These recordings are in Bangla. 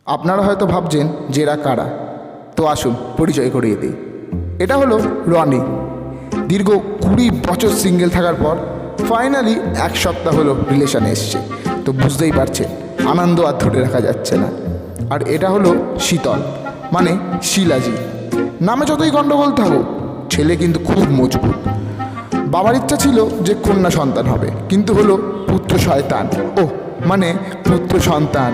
আপনারা হয়তো ভাবছেন যে এরা কারা, তো আসুন পরিচয় করিয়ে দিই। এটা হলো রনি। দীর্ঘ 20 বছর সিঙ্গেল থাকার পর ফাইনালি 1 সপ্তাহ হলো রিলেশানে এসছে, তো বুঝতেই পারছেন আনন্দ আর ধরে রাখা যাচ্ছে না। আর এটা হলো শীতল, মানে শিলাজি। নামে যতই গণ্ডগোল থাকুক, ছেলে কিন্তু খুব মজবুত। বাবার ইচ্ছা ছিল যে কন্যা সন্তান হবে, কিন্তু হলো পুত্র শয়তান, ও মানে পুত্র সন্তান।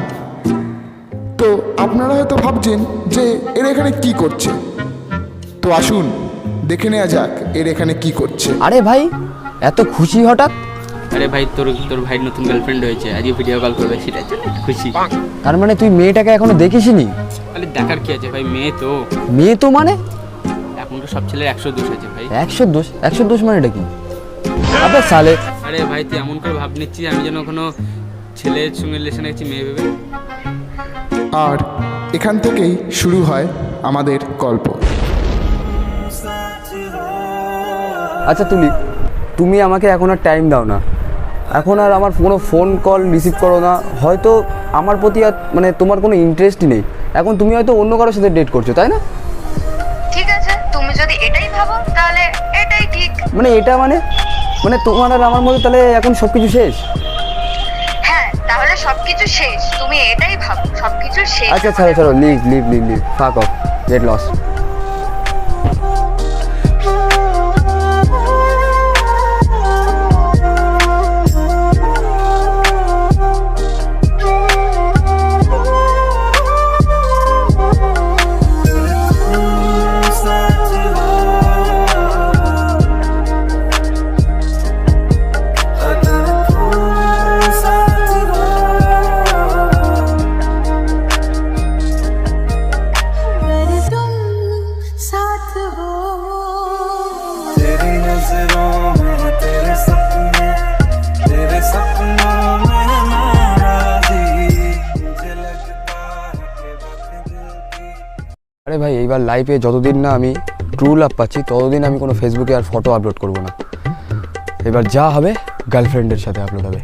তো আপনারা হয়তো ভাবছেন যে এর এখানে কি করছে, তো আসুন দেখে নেওয়া যাক এর এখানে কি করছে। আরে ভাই, এত খুশি হঠাৎ? আরে ভাই, তোর ভাইয়ের নতুন গার্লফ্রেন্ড হয়েছে, আজকে ভিডিও কল করবে, সেটার জন্য খুশি। তার মানে তুই মেয়েটাকে এখনো দেখিসনি? আরে দেখার কি আছে ভাই, মেয়ে তো। মেয়ে তো মানে? এখন তো সব ছেলের 100 দোষ আছে ভাই। 100 দোষ মানে এটা কি? আবে সালে, আরে ভাই, তুই এমন করে ভাব নিচ্ছিস আমি যেন কোনো ছেলের সঙ্গে রিলেশনে গেছি মেয়ে ভেবে। আর এখান থেকেই শুরু হয় আমাদের গল্প। আচ্ছা তুমি আমাকে এখন আর টাইম দাও না, এখন আর আমার কোনো ফোন কল রিসিভ করো না। হয়তো আমার প্রতি আর মানে তোমার কোনো ইন্টারেস্টই নেই। এখন তুমি হয়তো অন্য কারোর সাথে ডেট করছো, তাই না? ঠিক আছে, তুমি যদি এটাই ভাবো তাহলে এটাই ঠিক। মানে এটা মানে তোমার আর আমার মধ্যে তাহলে এখন সব কিছু শেষ? হ্যাঁ, তাহলে সবকিছু শেষ। তুমি এটাই ভাবো সবকিছু শেষ। আচ্ছা ছাড়ো, লিভ ফাক অফ, গেট লস। আরে ভাই, এইবার লাইফে যতদিন না আমি ট্রু লাভ পাচ্ছি ততদিন আমি কোনো ফেসবুকে আর ফটো আপলোড করব না। এবার যা হবে গার্লফ্রেন্ডের সাথে আপলোড হবে।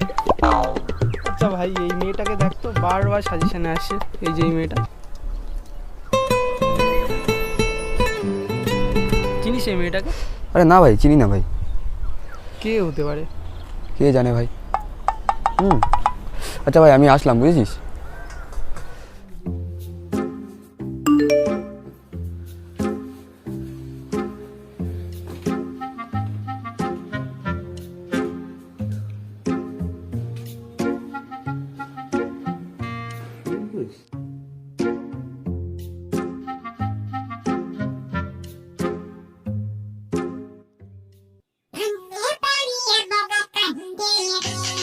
আচ্ছা ভাই, এই মেয়েটাকে দেখ তো, বারবার সাজেশনে আসছে। এই যে এই মেয়েটা, চিনিস এই মেয়েটাকে? আরে না ভাই, চিনি না ভাই। কে হতে পারে? কে জানে ভাই। আচ্ছা ভাই, আমি আসলাম, বুঝেছিস?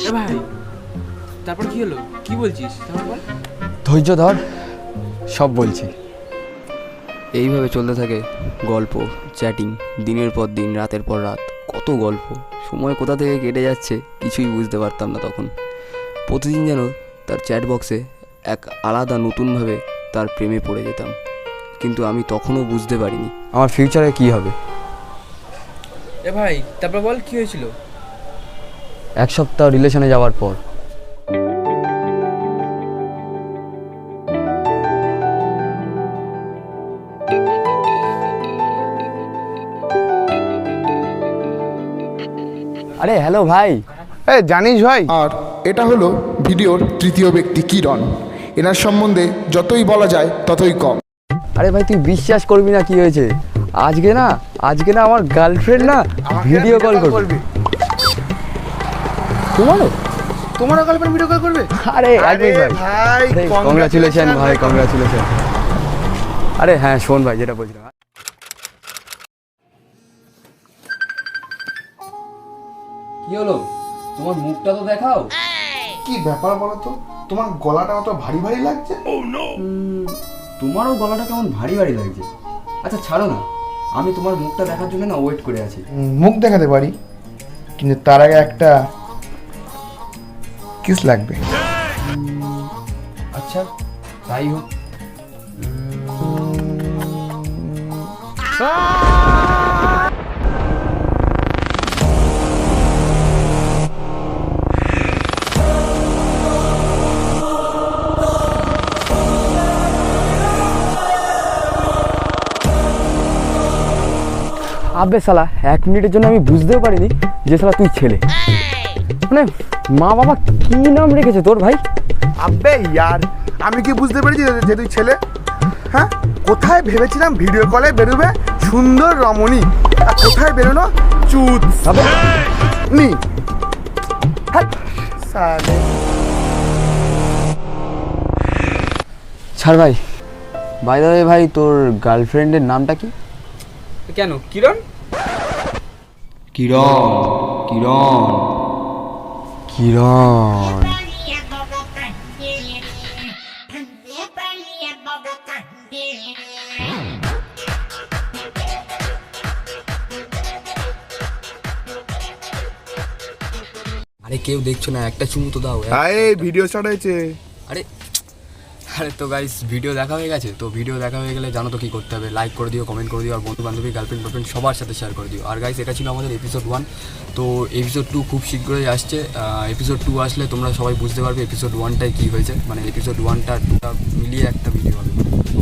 এ ভাই, তারপর কি হলো, কি বলছিস তারপর বল। ধৈর্য ধর, সব বলছি। এইভাবে চলতে থাকে গল্প, চ্যাটিং, দিনের পর দিন, রাতের পর রাত, কত গল্প। সময় কোথা থেকে কেটে যাচ্ছে কিছুই বুঝতে পারতাম না তখন। প্রতিদিন যেন তার চ্যাট বক্সে এক আলাদা নতুনভাবে তার প্রেমে পড়ে যেতাম, কিন্তু আমি তখনও বুঝতে পারিনি আমার ফিউচারে কী হবে। এ ভাই, তারপর বল কি হয়েছিল। 1 সপ্তাহ রিলেশনে যাওয়ার পর আরে হ্যালো ভাই। জানিস ভাই, আর এটা হলো ভিডিওর তৃতীয় ব্যক্তি কিরণ। এনার সম্বন্ধে যতই বলা যায় ততই কম। আরে ভাই, তুই বিশ্বাস করবি না কি হয়েছে। আজকে না আমার গার্লফ্রেন্ড না ভিডিও কল করবে। তোমারও গার্লফ্রেন্ড ভিডিও কল করবে? আরে একদমই ভাই, কংগ্রাচুলেশন ভাই, কংগ্রাচুলেশন। আরে হ্যাঁ, শোন ভাই, যেটা বলছিলাম, কি হলো, তোমার মুখটা তো দেখাও। কি ব্যাপার বলো তো, তোমার গলাটা অত ভারী ভারী লাগছে? তোমারও গলাটা কেমন ভারী ভারী লাগছে। আচ্ছা ছাড়ো না, আমি তোমার মুখটা দেখার জন্য না ওয়েট করে আছি। মুখ দেখাতে পারি, কিন্তু তার আগে একটা কিস লাগবে। আচ্ছা তাই হোক। আবে শালা 1 মিনিটের জন্য আমি বুঝতেও পারিনি যে শালা তুই ছেলে। মানে মা বাবা কি নাম রেখেছে তোর ভাই? আব্বে ইয়ার, আমি কি বুঝতে পেরেছি যে তুই ছেলে? হ্যাঁ, কোথায় ভেবেছিলাম ভিডিও কলে বেরোবে সুন্দর রমণী, আর কোথায় বেরোনো চুদ আবে নি। হ্যাঁ, সালে। ছাড় ভাই। বাই দ্য ওয়ে ভাই, তোর গার্লফ্রেন্ডের নামটা কি? কেন কিরণ? কিরণ। কিরণ কিরণ আরে কেউ দেখছো না, একটা চুমু তো দাও। আরে ভিডিও স্টার্ট হয়েছে। আরে আরে তো গাইস, ভিডিও দেখা হয়ে গেছে। তো ভিডিও দেখা হয়ে গেলে জানো তো কী করতে হবে, লাইক করে দিও, কমেন্ট করে দিও, আর বন্ধু বান্ধবী, গার্লফ্রেন্ড সবার সাথে শেয়ার করে দিও। আর গাইস, এটা ছিল আমাদের এপিসোড 1। তো এপিসোড 2 খুব শীঘ্রই আসছে। এপিসোড 2 আসলে তোমরা সবাই বুঝতে পারবে এপিসোড 1টায় কী হয়েছে। মানে এপিসোড 1টা 2টা মিলিয়ে একটা ভিডিও হবে। তো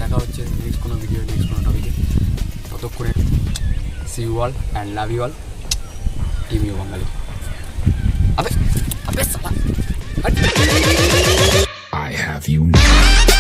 দেখা হচ্ছে নেক্সট কোনো ভিডিও, নেক্সট কোনো টপিকে। ততক্ষণে see you all and love you all. Team you Bangali. আবে আবে সালা, I have you now.